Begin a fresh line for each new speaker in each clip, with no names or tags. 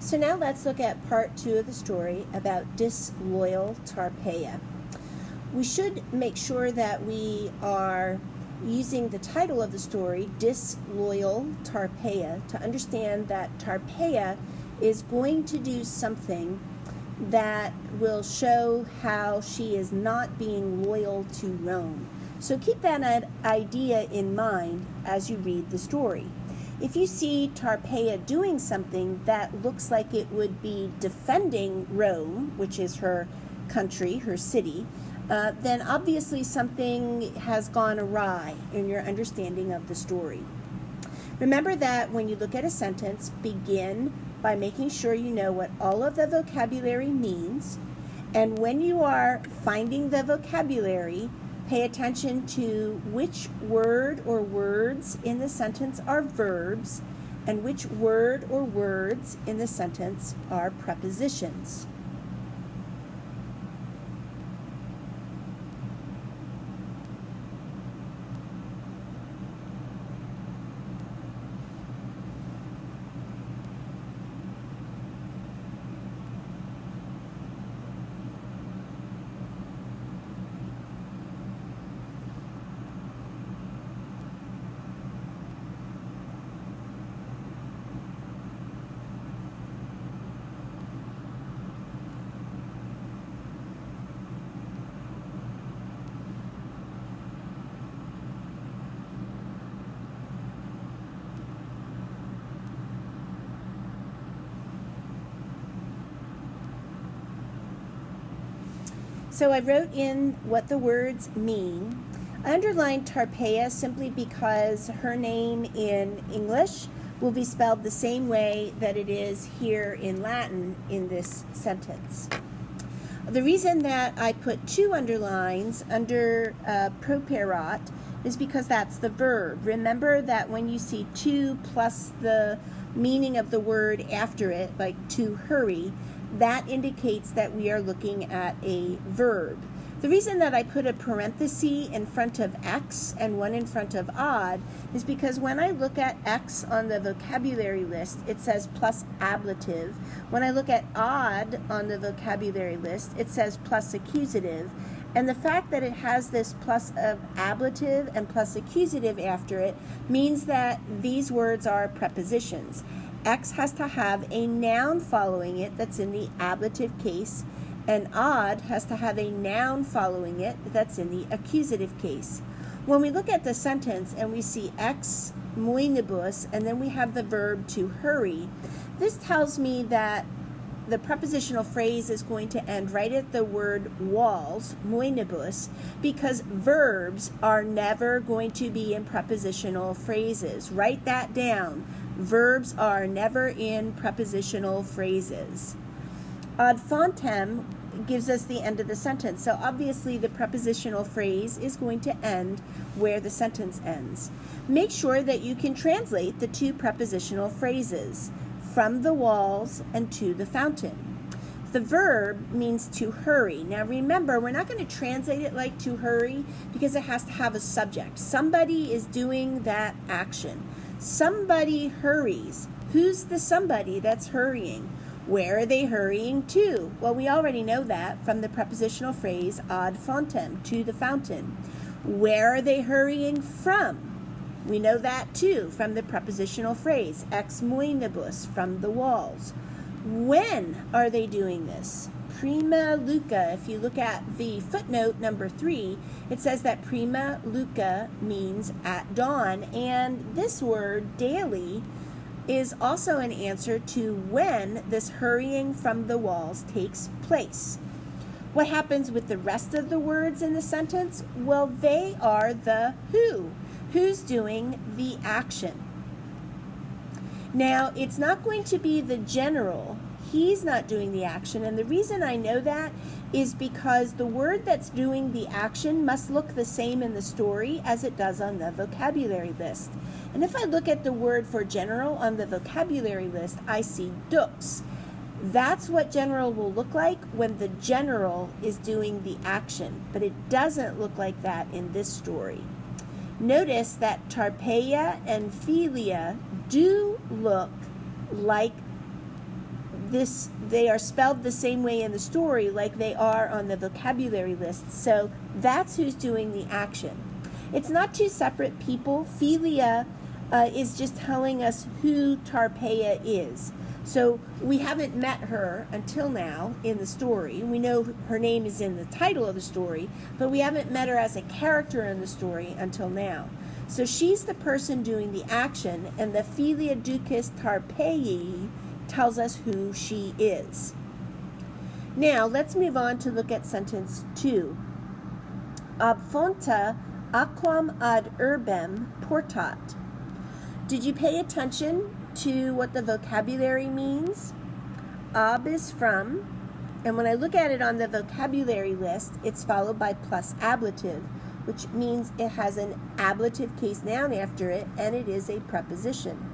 So now let's look at part 2 of the story about disloyal Tarpeia. We should make sure that we are using the title of the story, Disloyal Tarpeia, to understand that Tarpeia is going to do something that will show how she is not being loyal to Rome. So keep that idea in mind as you read the story. If you see Tarpeia doing something that looks like it would be defending Rome, which is her country, her city, then obviously something has gone awry in your understanding of the story. Remember that when you look at a sentence, begin by making sure you know what all of the vocabulary means, and when you are finding the vocabulary, pay attention to which word or words in the sentence are verbs and which word or words in the sentence are prepositions. So I wrote in what the words mean. I underlined Tarpeia simply because her name in English will be spelled the same way that it is here in Latin in this sentence. The reason that I put 2 underlines under properat is because that's the verb. Remember that when you see to plus the meaning of the word after it, like to hurry, that indicates that we are looking at a verb. The reason that I put a parenthesis in front of X and one in front of odd is because when I look at X on the vocabulary list, it says plus ablative. When I look at odd on the vocabulary list, it says plus accusative. And the fact that it has this plus of ablative and plus accusative after it means that these words are prepositions. X has to have a noun following it that's in the ablative case, and odd has to have a noun following it that's in the accusative case. When we look at the sentence and we see ex moenibus and then we have the verb to hurry, this tells me that the prepositional phrase is going to end right at the word walls, moenibus, because verbs are never going to be in prepositional phrases. Write that down. Verbs are never in prepositional phrases. Ad fontem gives us the end of the sentence. So obviously the prepositional phrase is going to end where the sentence ends. Make sure that you can translate the 2 prepositional phrases, from the walls and to the fountain. The verb means to hurry. Now remember, we're not going to translate it like to hurry because it has to have a subject. Somebody is doing that action. Somebody hurries. Who's the somebody that's hurrying? Where are they hurrying to? Well, we already know that from the prepositional phrase ad fontem, to the fountain. Where are they hurrying from? We know that too from the prepositional phrase ex moenibus, from the walls. When are they doing this? Prima Luca. If you look at the footnote number 3, it says that prima Luca means at dawn, and this word daily is also an answer to when this hurrying from the walls takes place. What happens with the rest of the words in the sentence? Well, they are the who. Who's doing the action? Now, it's not going to be the general. He's not doing the action, and the reason I know that is because the word that's doing the action must look the same in the story as it does on the vocabulary list. And if I look at the word for general on the vocabulary list, I see dux. That's what general will look like when the general is doing the action, but it doesn't look like that in this story. Notice that Tarpeia and Philia do look like they are spelled the same way in the story like they are on the vocabulary list. So that's who's doing the action. It's not two separate people. Philia is just telling us who Tarpeia is. So we haven't met her until now in the story. We know her name is in the title of the story, but we haven't met her as a character in the story until now. So she's the person doing the action, and the Philia Ducis Tarpeii tells us who she is. Now, let's move on to look at sentence 2. Ab fonta aquam ad urbem portat. Did you pay attention to what the vocabulary means? Ab is from, and when I look at it on the vocabulary list, it's followed by plus ablative, which means it has an ablative case noun after it, and it is a preposition.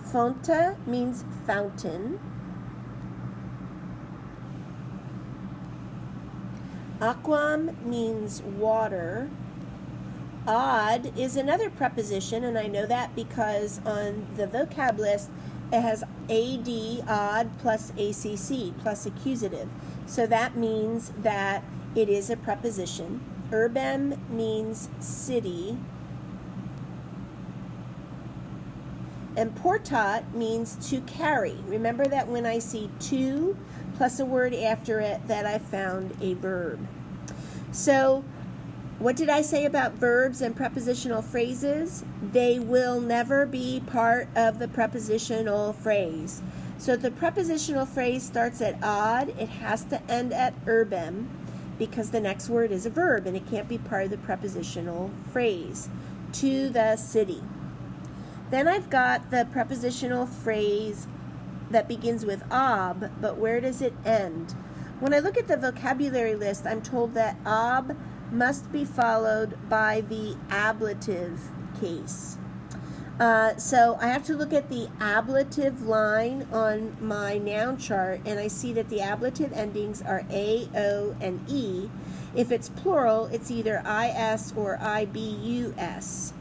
Fonta means fountain. Aquam means water. Ad is another preposition, and I know that because on the vocab list it has ad, odd, plus acc, plus accusative. So that means that it is a preposition. Urbem means city. And portat means to carry. Remember that when I see to plus a word after it, that I found a verb. So what did I say about verbs and prepositional phrases? They will never be part of the prepositional phrase. So if the prepositional phrase starts at ad, it has to end at urbem because the next word is a verb and it can't be part of the prepositional phrase. To the city. Then I've got the prepositional phrase that begins with ab, but where does it end? When I look at the vocabulary list, I'm told that ab must be followed by the ablative case. So I have to look at the ablative line on my noun chart, and I see that the ablative endings are A, O, and E. If it's plural, it's either IS or IBUS.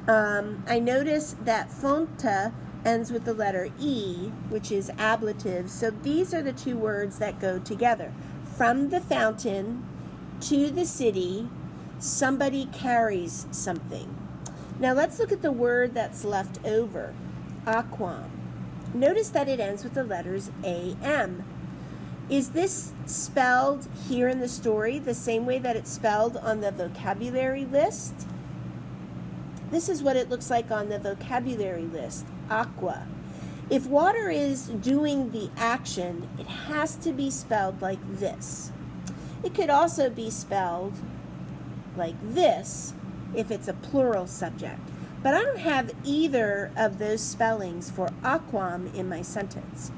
I notice that fonta ends with the letter E, which is ablative. So these are the two words that go together. From the fountain to the city, somebody carries something. Now let's look at the word that's left over, aquam. Notice that it ends with the letters AM. Is this spelled here in the story the same way that it's spelled on the vocabulary list? This is what it looks like on the vocabulary list, aqua. If water is doing the action, it has to be spelled like this. It could also be spelled like this if it's a plural subject. But I don't have either of those spellings for aquam in my sentence.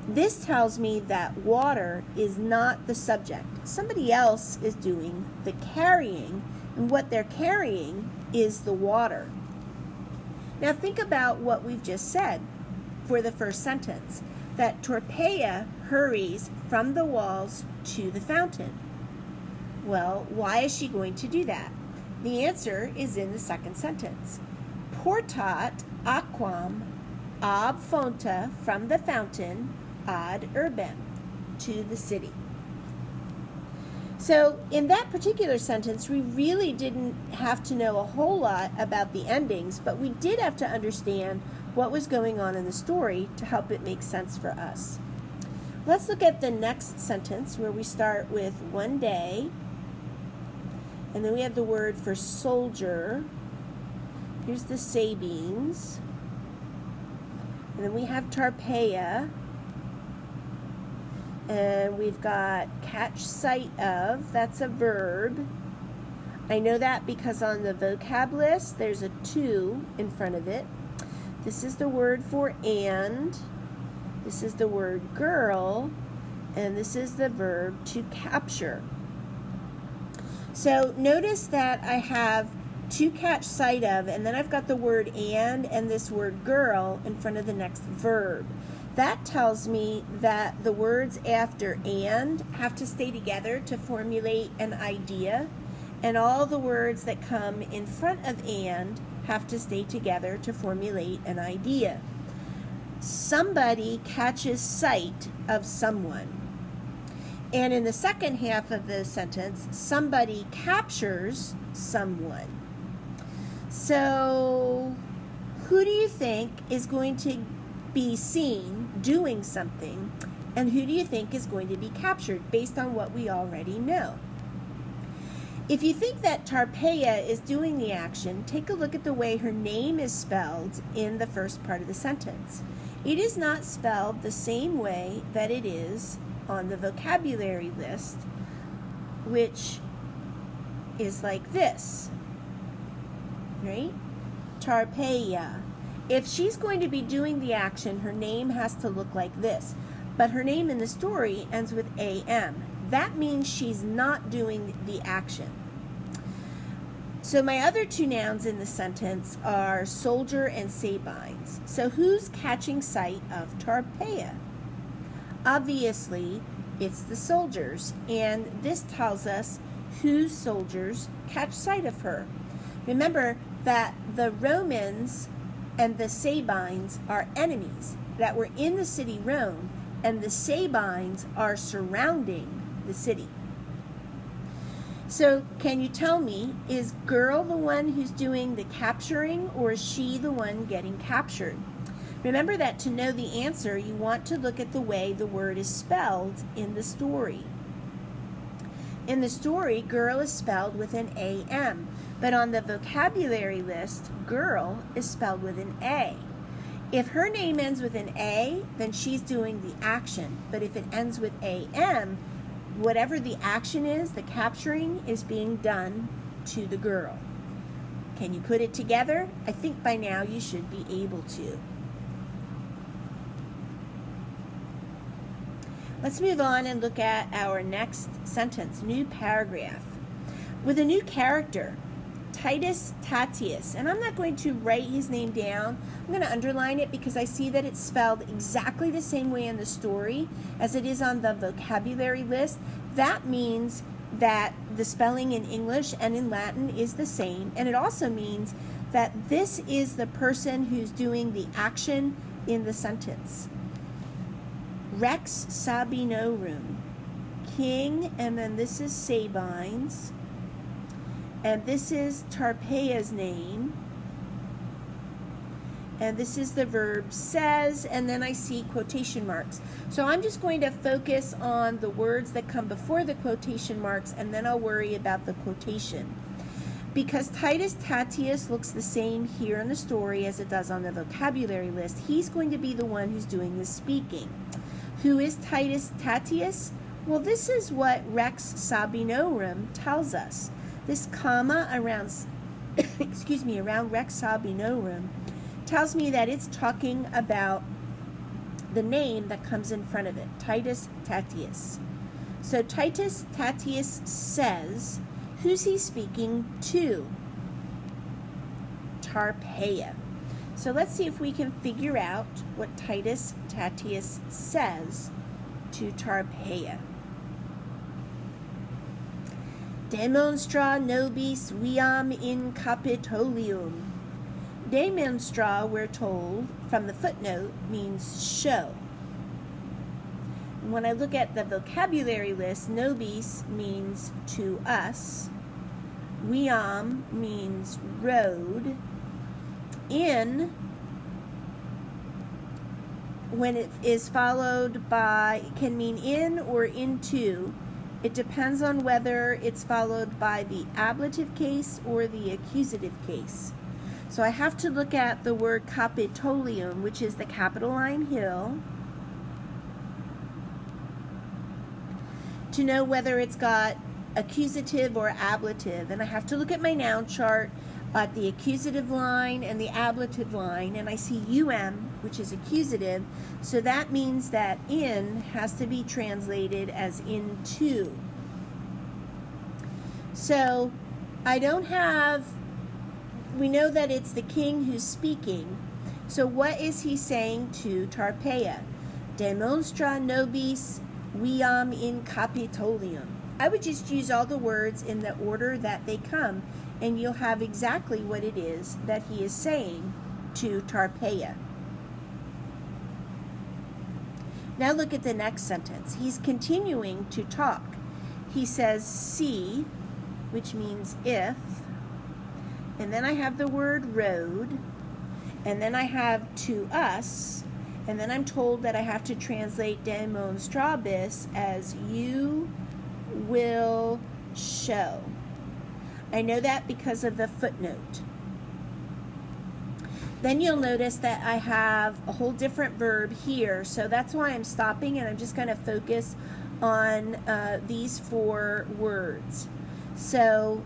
This tells me that water is not the subject. Somebody else is doing the carrying, and what they're carrying is the water. Now think about what we've just said for the first sentence, that Tarpeia hurries from the walls to the fountain. Well, why is she going to do that? The answer is in the second sentence. Portat aquam ab fonta, from the fountain, ad urbem, to the city. So in that particular sentence, we really didn't have to know a whole lot about the endings, but we did have to understand what was going on in the story to help it make sense for us. Let's look at the next sentence where we start with one day, and then we have the word for soldier. Here's the Sabines. And then we have Tarpeia. And we've got catch sight of, that's a verb. I know that because on the vocab list there's a to in front of it. This is the word for and. This is the word girl. And this is the verb to capture. So notice that I have to catch sight of, and then I've got the word and this word girl in front of the next verb. That tells me that the words after and have to stay together to formulate an idea, and all the words that come in front of and have to stay together to formulate an idea. somebody catches sight of someone. And in the second half of the sentence, somebody captures someone. So, who do you think is going to be seen doing something, and who do you think is going to be captured based on what we already know? If you think that Tarpeia is doing the action, take a look at the way her name is spelled in the first part of the sentence. It is not spelled the same way that it is on the vocabulary list, which is like this, right? Tarpeia. If she's going to be doing the action, her name has to look like this. But her name in the story ends with AM. That means she's not doing the action. So my other two nouns in the sentence are soldier and Sabines. So who's catching sight of Tarpeia? Obviously, it's the soldiers, and this tells us whose soldiers catch sight of her. Remember that the Romans and the Sabines are enemies that were in the city Rome, and the Sabines are surrounding the city. So can you tell me, is girl the one who's doing the capturing, or is she the one getting captured? Remember that to know the answer, you want to look at the way the word is spelled in the story. In the story, girl is spelled with an AM, but on the vocabulary list, girl is spelled with an A. If her name ends with an A, then she's doing the action. But if it ends with AM, whatever the action is, the capturing is being done to the girl. Can you put it together? I think by now you should be able to. Let's move on and look at our next sentence, new paragraph. With a new character, Titus Tatius, and I'm not going to write his name down. I'm going to underline it because I see that it's spelled exactly the same way in the story as it is on the vocabulary list. That means that the spelling in English and in Latin is the same, and it also means that this is the person who's doing the action in the sentence. Rex Sabinorum, king, and then this is Sabines, and this is Tarpeia's name, and this is the verb says, and then I see quotation marks. So I'm just going to focus on the words that come before the quotation marks, and then I'll worry about the quotation. Because Titus Tatius looks the same here in the story as it does on the vocabulary list, he's going to be the one who's doing the speaking. Who is Titus Tatius? Well, this is what Rex Sabinorum tells us. This comma around, around Rex Sabinorum tells me that it's talking about the name that comes in front of it, Titus Tatius. So Titus Tatius says, who's he speaking to? Tarpeia. So let's see if we can figure out what Titus Tatius says to Tarpeia. Demonstra nobis viam in Capitolium. Demonstra, we're told, from the footnote, means show. And when I look at the vocabulary list, nobis means to us. Viam means road. In, when it is followed by, it can mean in or into. It depends on whether it's followed by the ablative case or the accusative case. So I have to look at the word Capitolium, which is the Capitoline Hill, to know whether it's got accusative or ablative. And I have to look at my noun chart at the accusative line and the ablative line, and I see um, which is accusative, so that means that in has to be translated as into. So I don't have, we know that it's the king who's speaking, so what is he saying to Tarpeia? Demonstra nobis viam in Capitolium. I would just use all the words in the order that they come, and you'll have exactly what it is that he is saying to Tarpeia. Now look at the next sentence. He's continuing to talk. He says see, which means if, and then I have the word road, and then I have to us, and then I'm told that I have to translate demonstrabis as you will show. I know that because of the footnote. Then you'll notice that I have a whole different verb here, so that's why I'm stopping and I'm just going to focus on these 4 words. So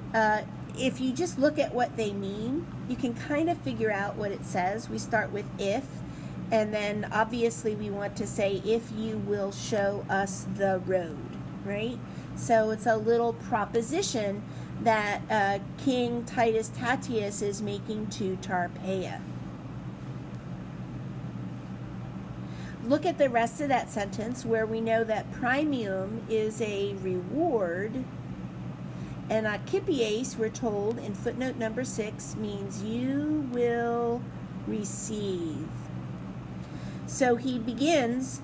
if you just look at what they mean, you can kind of figure out what it says. We start with if, and then obviously we want to say if you will show us the road, right? So it's a little proposition that King Titus Tatius is making to Tarpeia. Look at the rest of that sentence where we know that premium is a reward, and akipies, we're told in footnote number 6, means you will receive. So he begins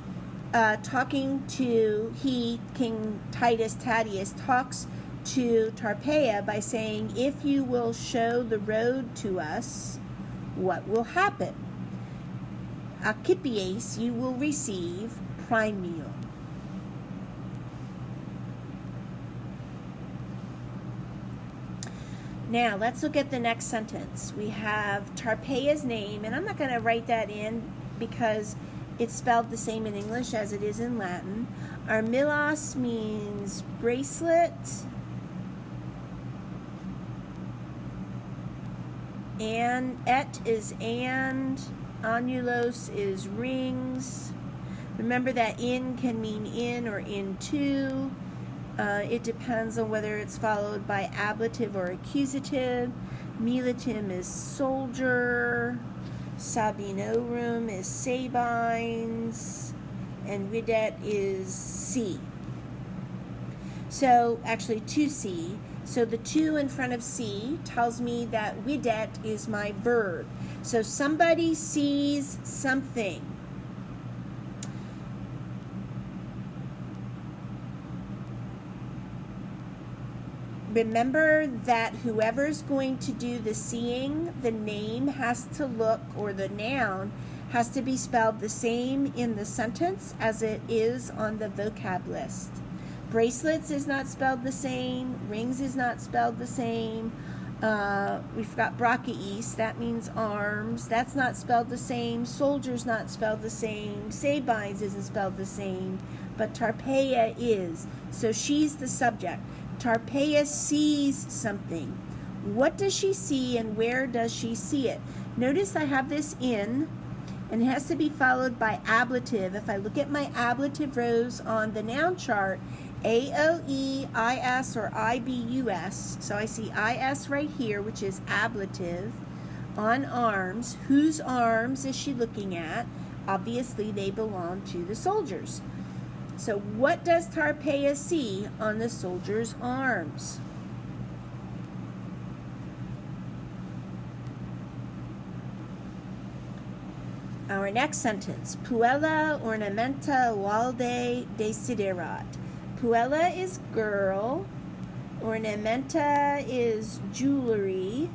King Titus Tatius talks to Tarpeia by saying, if you will show the road to us, what will happen? Akipies, you will receive premium. Now, let's look at the next sentence. We have Tarpeia's name, and I'm not going to write that in because it's spelled the same in English as it is in Latin. Armilos means bracelet. And et is and. Anulos is rings. Remember that in can mean in or into. It depends on whether it's followed by ablative or accusative. Militum is soldier. Sabinorum is sabines. And videt is C. So actually 2C. So the 2 in front of C tells me that videt is my verb. So somebody sees something. Remember that whoever's going to do the seeing, the name has to look, or the noun has to be spelled the same in the sentence as it is on the vocab list. Bracelets is not spelled the same. Rings is not spelled the same. We've got brachiis, that means arms. That's not spelled the same. Soldier's not spelled the same. Sabines isn't spelled the same. But Tarpeia is. So she's the subject. Tarpeia sees something. What does she see and where does she see it? Notice I have this in, and it has to be followed by ablative. If I look at my ablative rows on the noun chart, AOE, IS, or IBUS. So I see IS right here, which is ablative. On arms, whose arms is she looking at? Obviously, they belong to the soldiers. So what does Tarpeia see on the soldier's arms? Our next sentence, Puella ornamenta valde desiderat. Puella is girl, ornamenta is jewelry,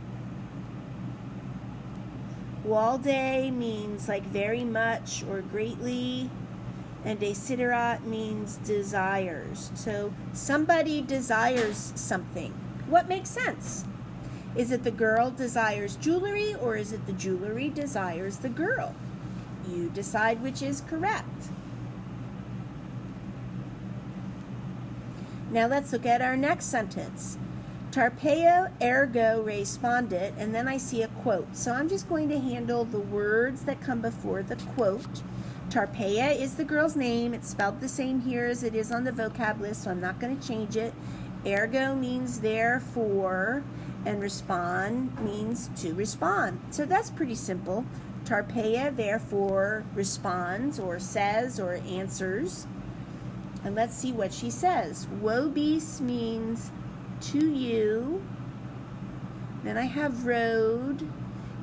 valde means like very much or greatly, and desiderat means desires. So somebody desires something. What makes sense? Is it the girl desires jewelry, or is it the jewelry desires the girl? You decide which is correct. Now let's look at our next sentence. Tarpeia ergo respondit, and then I see a quote. So I'm just going to handle the words that come before the quote. Tarpeia is the girl's name. It's spelled the same here as it is on the vocab list, so I'm not going to change it. Ergo means therefore, and respond means to respond. So that's pretty simple. Tarpeia therefore responds or says or answers. And let's see what she says. Vobis means to you. Then I have road.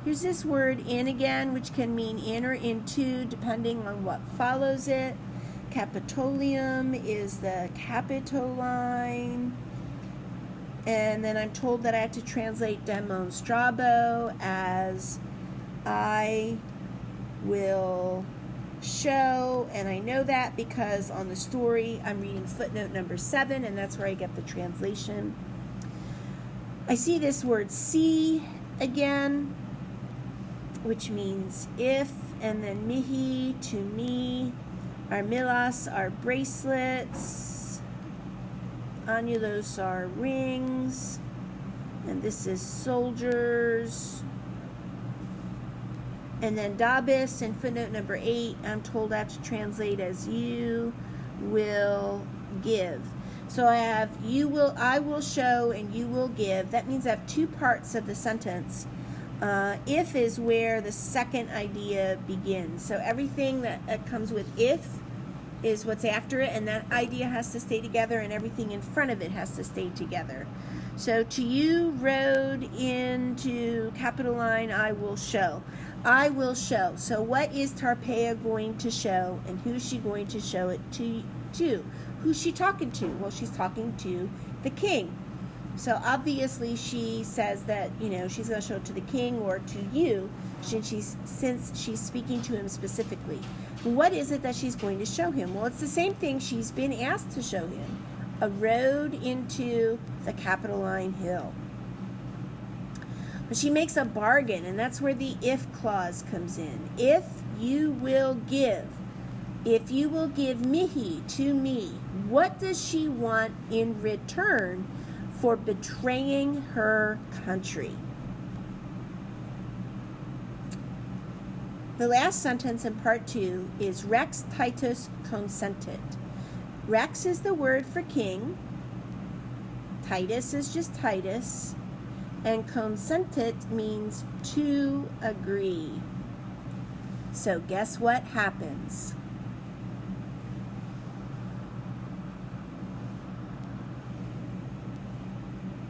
Here's this word in again, which can mean in or into, depending on what follows it. Capitolium is the Capitoline. And then I'm told that I have to translate demonstrabo as I will show, and I know that because on the story I'm reading footnote number 7, and that's where I get the translation. I see this word see again, which means if, and then mihi, to me, armilas are bracelets, anulos are rings, and this is soldiers. And then dabis in footnote number 8, I'm told I have to translate as you will give. So I have I will show, and you will give. That means I have two parts of the sentence. If is where the second idea begins. So everything that comes with if is what's after it, and that idea has to stay together, and everything in front of it has to stay together. So to you rode into Capitoline, I will show. I will show. So what is Tarpeia going to show, and who's she going to show it to? Who's she talking to? Well, she's talking to the king. So obviously she says that, she's going to show it to the king or to you, since she's speaking to him specifically. What is it that she's going to show him? Well, it's the same thing she's been asked to show him. A road into the Capitoline Hill. But she makes a bargain, and that's where the if clause comes in. If you will give mihi to me, what does she want in return for betraying her country? The last sentence in part 2 is Rex Titus consentit. Rex is the word for king. Titus is just Titus. And consentit means to agree. So guess what happens?